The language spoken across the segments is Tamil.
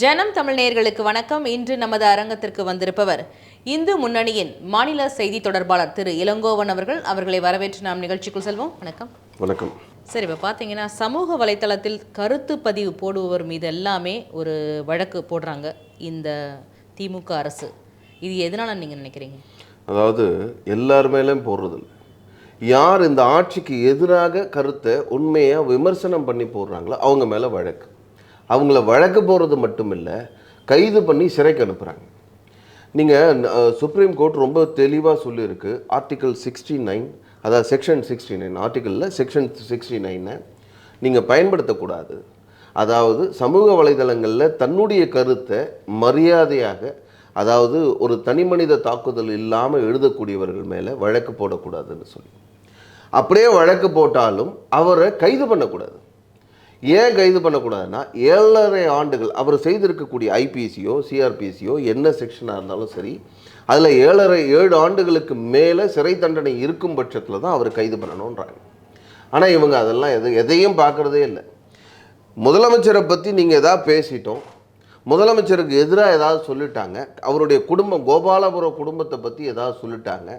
ஜனம் தமிழ் நேயர்களுக்கு வணக்கம். இன்று நமது அரங்கத்திற்கு வந்திருப்பவர் இந்து முன்னணியின் மாநில செய்தி தொடர்பாளர் திரு இளங்கோவன் அவர்கள். அவர்களை வரவேற்று நாம் நிகழ்ச்சிக்குள் செல்வோம். வணக்கம். வணக்கம். சரி, இப்போ பார்த்தீங்கன்னா சமூக வலைத்தளத்தில் கருத்து பதிவு போடுபவர் மீது எல்லாமே ஒரு வழக்கு போடுறாங்க இந்த திமுக அரசு. இது எதனால நீங்கள் நினைக்கிறீங்க? அதாவது எல்லார் மேலேயும் போடுறது, யார் இந்த ஆட்சிக்கு எதிராக கருத்தை உண்மையாக விமர்சனம் பண்ணி போடுறாங்களோ அவங்க மேலே வழக்கு. அவங்கள வழக்கு போடுறது மட்டும் இல்லை, கைது பண்ணி சிறைக்கு அனுப்புகிறாங்க. நீங்கள் சுப்ரீம் கோர்ட் ரொம்ப தெளிவாக சொல்லியிருக்கு. ஆர்டிக்கல் 69, அதாவது செக்ஷன் 69, ஆர்டிக்கலில் செக்ஷன் 69 நீங்கள் பயன்படுத்தக்கூடாது. அதாவது சமூக வலைதளங்களில் தன்னுடைய கருத்தை மரியாதையாக, அதாவது ஒரு தனி மனித தாக்குதல் இல்லாமல் எழுதக்கூடியவர்கள் மேலே வழக்கு போடக்கூடாதுன்னு சொல்லி, அப்படியே வழக்கு போட்டாலும் அவரை கைது பண்ணக்கூடாது. ஏன் கைது பண்ணக்கூடாதுன்னா, 7.5 ஆண்டுகள் அவர் செய்திருக்கக்கூடிய ஐபிசியோ சிஆர்பிசியோ என்ன செக்ஷனாக இருந்தாலும் சரி, அதில் 7 ஆண்டுகளுக்கு மேலே சிறை தண்டனை இருக்கும் பட்சத்தில் தான் அவர் கைது பண்ணணுன்றாங்க. ஆனால் இவங்க அதெல்லாம் எதையும் பார்க்குறதே இல்லை. முதலமைச்சரை பற்றி நீங்கள் எதாவது பேசிட்டோம், முதலமைச்சருக்கு எதிராக ஏதாவது சொல்லிட்டாங்க, அவருடைய குடும்பம் கோபாலபுரம் குடும்பத்தை பற்றி ஏதாவது சொல்லிட்டாங்க,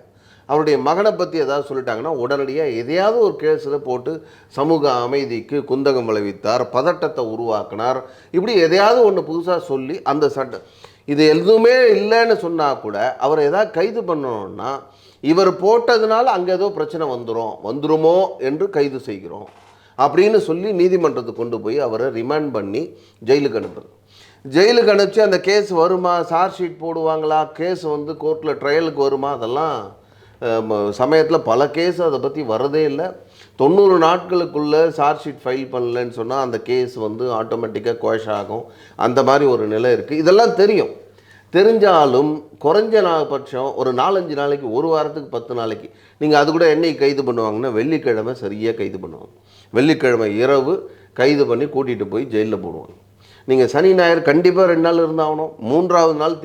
அவருடைய மகனை பற்றி ஏதாவது சொல்லிட்டாங்கன்னா உடனடியாக எதையாவது ஒரு கேஸில் போட்டு சமூக அமைதிக்கு குந்தகம் விளைவித்தார், பதட்டத்தை உருவாக்கினார், இப்படி எதையாவது ஒன்று புதுசாக சொல்லி அந்த சட்டம் இது எதுவுமே இல்லைன்னு சொன்னால் கூட அவரை எதாவது கைது பண்ணணும்னா இவர் போட்டதுனால அங்கே ஏதோ பிரச்சனை வந்துருமோ என்று கைது செய்கிறோம் அப்படின்னு சொல்லி நீதிமன்றத்துக்கு கொண்டு போய் அவரை ரிமாண்ட் பண்ணி ஜெயிலுக்கு அனுப்புறது. ஜெயிலுக்கு அனுப்பிச்சு அந்த கேஸ் வருமா, சார்ஜ் ஷீட் போடுவாங்களா, கேஸ் கோர்ட்டில் ட்ரையலுக்கு வருமா, அதெல்லாம் சமயத்தில் பல கேஸ் அதை பற்றி வரதே இல்லை. 90 நாட்களுக்குள்ளே சார்ஜ் ஷீட் ஃபைல் பண்ணலன்னு சொன்னால் அந்த கேஸ் ஆட்டோமேட்டிக்காக குவாஷ் ஆகும். அந்த மாதிரி ஒரு நிலை இருக்குது. இதெல்லாம் தெரிஞ்சாலும் குறைஞ்ச பட்சம் ஒரு 4-5 நாளைக்கு, ஒரு வாரத்துக்கு 10 நாளைக்கு நீங்கள் அது கூட என்னைக்கு கைது பண்ணுவாங்கன்னா வெள்ளிக்கிழமை சரியாக கைது பண்ணுவாங்க. வெள்ளிக்கிழமை இரவு கைது பண்ணி கூட்டிகிட்டு போய் ஜெயிலில் போடுவாங்க. நீங்கள் சனி ஞாயிறு கண்டிப்பாக 2 நாள் இருந்தாகணும். 3ஆவது நாள்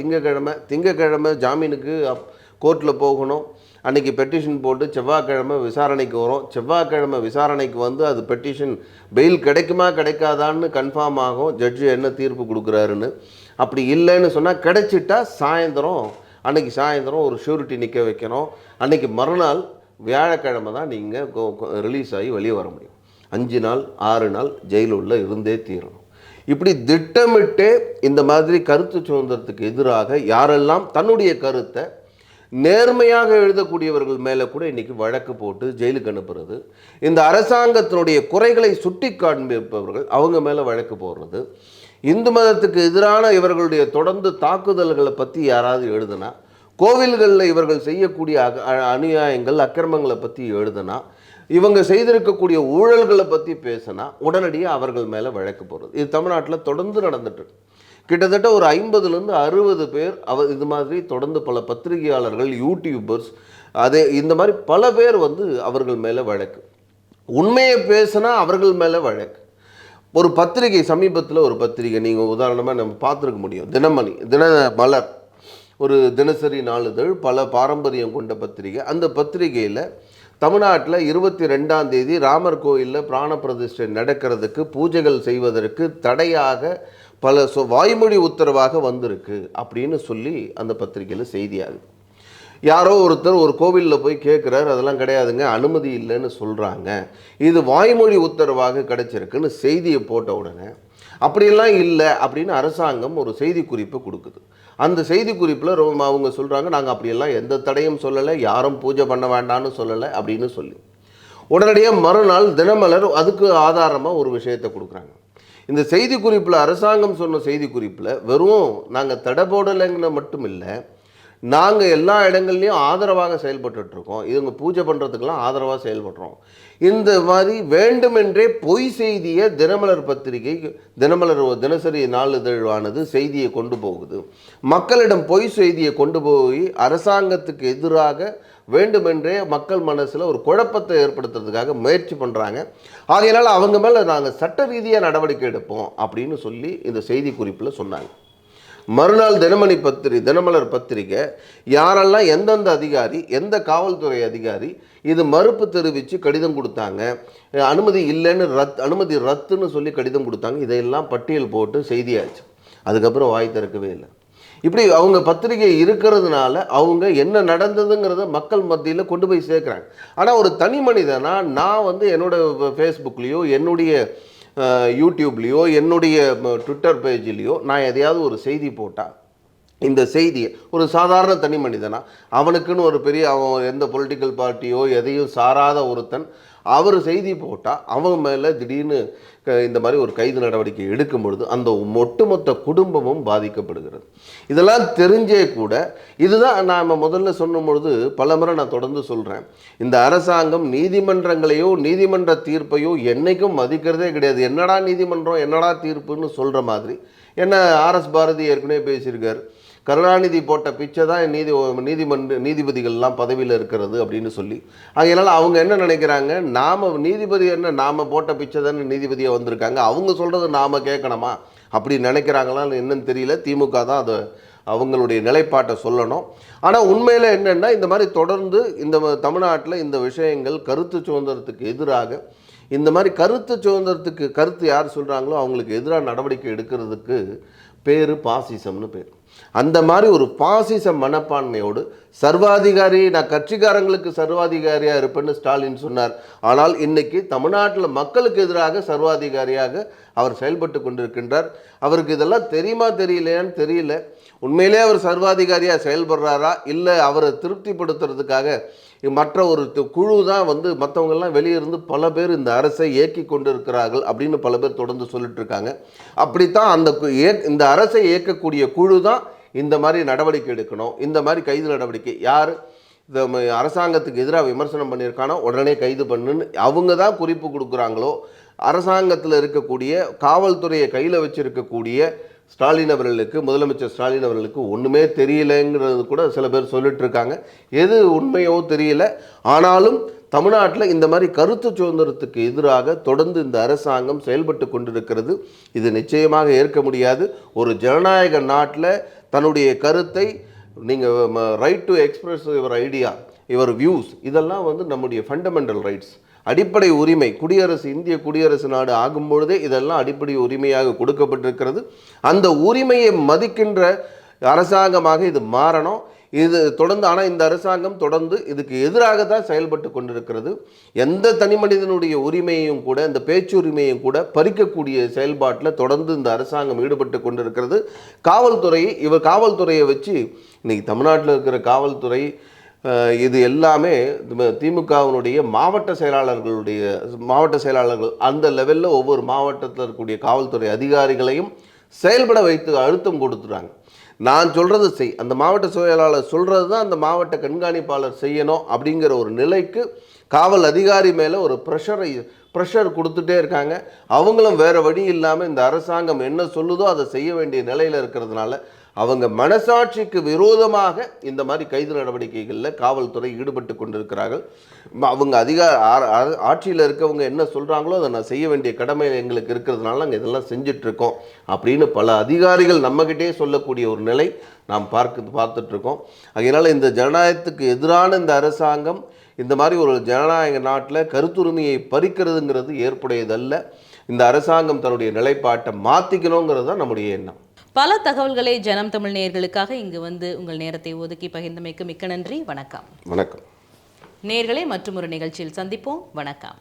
திங்கக்கிழமை ஜாமீனுக்கு கோர்ட்டில் போகணும். அன்றைக்கி பெட்டிஷன் போட்டு செவ்வாய்க்கிழமை விசாரணைக்கு வரும். செவ்வாய்க்கிழமை விசாரணைக்கு அது பெட்டிஷன் பெயில் கிடைக்குமா கிடைக்காதான்னு கன்ஃபார்ம் ஆகும், ஜட்ஜு என்ன தீர்ப்பு கொடுக்குறாருன்னு. அப்படி இல்லைன்னு சொன்னால் கிடைச்சிட்டா அன்றைக்கி சாயந்தரம் ஒரு ஷூரிட்டி நிற்க வைக்கணும். அன்றைக்கி மறுநாள் வியாழக்கிழமை தான் நீங்கள் ரிலீஸ் ஆகி வெளியே வர முடியும். 5 நாள் 6 நாள் ஜெயிலுள்ள இருந்தே தீரணும். இப்படி திட்டமிட்டே இந்த மாதிரி கருத்து சுதந்திரத்துக்கு எதிராக யாரெல்லாம் தன்னுடைய கருத்தை நேர்மையாக எழுதக்கூடியவர்கள் மேலே கூட இன்றைக்கி வழக்கு போட்டு ஜெயிலுக்கு அனுப்புறது, இந்த அரசாங்கத்தினுடைய குறைகளை சுட்டி காண்பிப்பவர்கள் அவங்க மேலே வழக்கு போடுறது, இந்து மதத்துக்கு எதிரான இவர்களுடைய தொடர்ந்து தாக்குதல்களை பற்றி யாராவது எழுதுனா, கோவில்களில் இவர்கள் செய்யக்கூடிய அநியாயங்கள் அக்கிரமங்களை பற்றி எழுதுனா, இவங்க செய்திருக்கக்கூடிய ஊழல்களை பற்றி பேசினா உடனடியாக அவர்கள் மேலே வழக்கு போடுறது. இது தமிழ்நாட்டில் தொடர்ந்து நடந்துட்டு கிட்டத்தட்ட ஒரு 50லேருந்து 60 பேர் இது மாதிரி தொடர்ந்து பல பத்திரிகையாளர்கள், யூடியூபர்ஸ், இந்த மாதிரி பல பேர் அவர்கள் மேலே வழக்கு. உண்மையை பேசினா அவர்கள் மேலே வழக்கு. ஒரு பத்திரிகை, சமீபத்தில் ஒரு பத்திரிகை நீங்கள் உதாரணமாக நம்ம பார்த்துருக்க முடியும், தினமலர், ஒரு தினசரி நாளிதழ், பல பாரம்பரியம் கொண்ட பத்திரிகை. அந்த பத்திரிகையில் தமிழ்நாட்டில் 22ஆம் தேதி ராமர் கோயிலில் பிராண பிரதிஷ்டை நடக்கிறதுக்கு, பூஜைகள் செய்வதற்கு தடையாக பல வாய்மொழி உத்தரவாக வந்திருக்கு அப்படின்னு சொல்லி அந்த பத்திரிகையில் செய்தியாகுது. யாரோ ஒருத்தர் ஒரு கோவிலில் போய் கேட்குறாரு, அதெல்லாம் கிடையாதுங்க, அனுமதி இல்லைன்னு சொல்கிறாங்க, இது வாய்மொழி உத்தரவாக கிடைச்சிருக்குன்னு செய்தியை போட்ட உடனே அப்படியெல்லாம் இல்லை அப்படின்னு அரசாங்கம் ஒரு செய்தி குறிப்பை கொடுக்குது. அந்த செய்தி குறிப்பில் அவங்க சொல்கிறாங்க, நாங்கள் அப்படியெல்லாம் எந்த தடையும் சொல்லலை, யாரும் பூஜை பண்ண வேண்டாம்னு சொல்லலை அப்படின்னு சொல்லி உடனடியாக மறுநாள் தினமலர் அதுக்கு ஆதாரமாக ஒரு விஷயத்தை கொடுக்குறாங்க. இந்த செய்தி குறிப்பில், அரசாங்கம் சொன்ன செய்தி குறிப்பில் வெறும் நாங்கள் தடை போடலைங்கிற மட்டும் இல்லை, நாங்கள் எல்லா இடங்கள்லையும் ஆதரவாக செயல்பட்டுருக்கோம், இவங்க பூஜை பண்ணுறதுக்கெல்லாம் ஆதரவாக செயல்படுறோம். இந்த மாதிரி வேண்டுமென்றே பொய் செய்தியை தினமலர் தினசரி நாளிதழானது செய்தியை கொண்டு போகுது. மக்களிடம் பொய் செய்தியை கொண்டு போய் அரசாங்கத்துக்கு எதிராக வேண்டுமென்றே மக்கள் மனசில் ஒரு குழப்பத்தை ஏற்படுத்துறதுக்காக முயற்சி பண்ணுறாங்க. ஆகையினால் அவங்க மேலே நாங்கள் சட்ட ரீதியாக நடவடிக்கை எடுப்போம் அப்படின்னு சொல்லி இந்த செய்தி குறிப்பில் சொன்னாங்க. மறுநாள் தினமலர் பத்திரிகை யாரெல்லாம் எந்தெந்த அதிகாரி, எந்த காவல்துறை அதிகாரி இது மறுப்பு தெரிவித்து கடிதம் கொடுத்தாங்க, அனுமதி இல்லைன்னு அனுமதி ரத்துன்னு சொல்லி கடிதம் கொடுத்தாங்க, இதையெல்லாம் பட்டியல் போட்டு செய்தியாச்சு. அதுக்கப்புறம் வாய் திறக்கவே இல்லை. இப்படி அவங்க பத்திரிகை இருக்கிறதுனால அவங்க என்ன நடந்ததுங்கிறத மக்கள் மத்தியில் கொண்டு போய் சேர்க்குறாங்க. ஆனால் ஒரு தனி மனிதனா நான் வந்து என்னோட ஃபேஸ்புக்லேயோ என்னுடைய யூடியூப்லேயோ என்னுடைய ட்விட்டர் பேஜ்லேயோ நான் எதையாவது ஒரு செய்தி போட்டால் இந்த செய்தியை ஒரு சாதாரண தனி மனிதனா அவனுக்குன்னு ஒரு பெரிய அவன் எந்த பொலிட்டிக்கல் பார்ட்டியோ எதையும் சாராத ஒருத்தன் அவர் செய்தி போட்டால் அவங்க மேலே திடீர்னு இந்த மாதிரி ஒரு கைது நடவடிக்கை எடுக்கும் பொழுது அந்த ஒட்டுமொத்த குடும்பமும் பாதிக்கப்படுகிறது. இதெல்லாம் தெரிஞ்சே கூட இதுதான் நாம் முதல்ல சொன்னும் பொழுது பல முறை நான் தொடர்ந்து சொல்கிறேன், இந்த அரசாங்கம் நீதிமன்றங்களையோ நீதிமன்ற தீர்ப்பையோ என்றைக்கும் மதிக்கிறதே கிடையாது. என்னடா நீதிமன்றம் என்னடா தீர்ப்புன்னு சொல்கிற மாதிரி. என்ன ஆர்எஸ் பாரதி ஏற்கனவே பேசியிருக்கார், கருணாநிதி போட்ட பிச்சை தான் நீதிபதிகள்லாம் பதவியில் இருக்கிறது அப்படின்னு சொல்லி. அதனால் அவங்க என்ன நினைக்கிறாங்க, நாம் நீதிபதி என்ன நாம் போட்ட பிச்சை தானே நீதிபதியாக வந்திருக்காங்க, அவங்க சொல்கிறது நாம் கேட்கணுமா அப்படி நினைக்கிறாங்களான்னு என்னன்னு தெரியல. திமுக தான் அதை அவங்களுடைய நிலைப்பாட்டை சொல்லணும். ஆனால் உண்மையில் என்னென்னா இந்த மாதிரி தொடர்ந்து இந்த தமிழ்நாட்டில் இந்த விஷயங்கள் கருத்து சுதந்திரத்துக்கு எதிராக இந்த மாதிரி கருத்து சுதந்திரத்துக்கு கருத்து யார் சொல்கிறாங்களோ அவங்களுக்கு எதிராக நடவடிக்கை எடுக்கிறதுக்கு பேர் பாசிசம்னு பேர். அந்த மாதிரி ஒரு பாசிச மனப்பான்மையோடு சர்வாதிகாரி, நான் கட்சிக்காரங்களுக்கு சர்வாதிகாரியாக இருப்பேன்னு ஸ்டாலின் சொன்னார். ஆனால் இன்னைக்கு தமிழ்நாட்டில் மக்களுக்கு எதிராக சர்வாதிகாரியாக அவர் செயல்பட்டு கொண்டிருக்கின்றார். அவருக்கு இதெல்லாம் தெரியுமா தெரியலையான்னு தெரியல. உண்மையிலே அவர் சர்வாதிகாரியாக செயல்படுறாரா இல்லை அவரை திருப்திப்படுத்துறதுக்காக மற்ற ஒரு குழு தான் வந்து மற்றவங்கெல்லாம் வெளியிருந்து பல பேர் இந்த அரசை இயக்கி கொண்டு இருக்கிறார்கள் அப்படின்னு பல பேர் தொடர்ந்து சொல்லிட்டு இருக்காங்க. அப்படித்தான் இந்த அரசை இயக்கக்கூடிய குழு தான் இந்த மாதிரி நடவடிக்கை எடுக்கணும். இந்த மாதிரி கைது நடவடிக்கை யார் இந்த அரசாங்கத்துக்கு எதிராக விமர்சனம் பண்ணியிருக்கானோ உடனே கைது பண்ணுன்னு அவங்க தான் குறிப்பு கொடுக்குறாங்களோ, அரசாங்கத்தில் இருக்கக்கூடிய காவல்துறையை கையில் வச்சிருக்கக்கூடிய ஸ்டாலின் அவர்களுக்கு, முதலமைச்சர் ஸ்டாலின் அவர்களுக்கு ஒன்றுமே தெரியலைங்கிறது கூட சில பேர் சொல்லிட்டு இருக்காங்க. எது உண்மையோ தெரியல. ஆனாலும் தமிழ்நாட்டில் இந்த மாதிரி கருத்து சுதந்திரத்துக்கு எதிராக தொடர்ந்து இந்த அரசாங்கம் செயல்பட்டு கொண்டிருக்கிறது. இது நிச்சயமாக ஏற்க முடியாது. ஒரு ஜனநாயக நாட்டில் தன்னுடைய கருத்தை நீங்கள் right to express your idea, your views, இதெல்லாம் வந்து நம்முடைய ஃபண்டமெண்டல் ரைட்ஸ், அடிப்படை உரிமை. குடியரசு, இந்திய குடியரசு நாடு ஆகும் பொழுதே இதெல்லாம் அடிப்படை உரிமையாக கொடுக்கப்பட்டிருக்கிறது. அந்த உரிமையை மதிக்கின்ற அரசாங்கமாக இது மாறணும். இது தொடர்ந்து, ஆனால் இந்த அரசாங்கம் தொடர்ந்து இதுக்கு எதிராக தான் செயல்பட்டு கொண்டிருக்கிறது. எந்த தனி மனிதனுடைய உரிமையையும் கூட, இந்த பேச்சுரிமையும் கூட பறிக்கக்கூடிய செயல்பாட்டில் தொடர்ந்து இந்த அரசாங்கம் ஈடுபட்டு கொண்டிருக்கிறது. காவல்துறையை வச்சு இன்னைக்கு தமிழ்நாட்டில் இருக்கிற காவல்துறை இது எல்லாமே திமுகவினுடைய மாவட்ட செயலாளர்கள் அந்த லெவலில் ஒவ்வொரு மாவட்டத்தில் இருக்கக்கூடிய காவல்துறை அதிகாரிகளையும் செயல்பட வைத்து அழுத்தம் கொடுத்துறாங்க. நான் சொல்கிறது செய், அந்த மாவட்ட செயலாளர் சொல்கிறது தான் அந்த மாவட்ட கண்காணிப்பாளர் செய்யணும் அப்படிங்கிற ஒரு நிலைக்கு காவல் அதிகாரி மேலே ஒரு ப்ரெஷர் கொடுத்துட்டே இருக்காங்க. அவங்களும் வேறு வழி இல்லாமல் இந்த அரசாங்கம் என்ன சொல்லுதோ அதை செய்ய வேண்டிய நிலையில் இருக்கிறதுனால அவங்க மனசாட்சிக்கு விரோதமாக இந்த மாதிரி கைது நடவடிக்கைகளில் காவல்துறை ஈடுபட்டு கொண்டிருக்கிறார்கள். அவங்க ஆட்சியில் இருக்கவங்க என்ன சொல்கிறாங்களோ அதை நான் செய்ய வேண்டிய கடமை எங்களுக்கு இருக்கிறதுனால நாங்கள் இதெல்லாம் செஞ்சிட்ருக்கோம் அப்படின்னு பல அதிகாரிகள் நம்மகிட்டே சொல்லக்கூடிய ஒரு நிலை நாம் பார்த்துட்ருக்கோம். அதனால் இந்த ஜனநாயகத்துக்கு எதிரான இந்த அரசாங்கம் இந்த மாதிரி ஒரு ஜனநாயக நாட்டில் கருத்துரிமையை பறிக்கிறதுங்கிறது ஏற்புடையதல்ல. இந்த அரசாங்கம் தன்னுடைய நிலைப்பாட்டை மாற்றிக்கணுங்கிறது தான் நம்முடைய எண்ணம். பல தகவல்களை ஜனம் தமிழ் நேயர்களுக்காக இங்கு வந்து உங்கள் நேரத்தை ஒதுக்கி பகிர்ந்தமைக்கு மிக்க நன்றி. வணக்கம். வணக்கம் நேயர்களே, மற்றும் ஒரு நிகழ்ச்சியில் சந்திப்போம். வணக்கம்.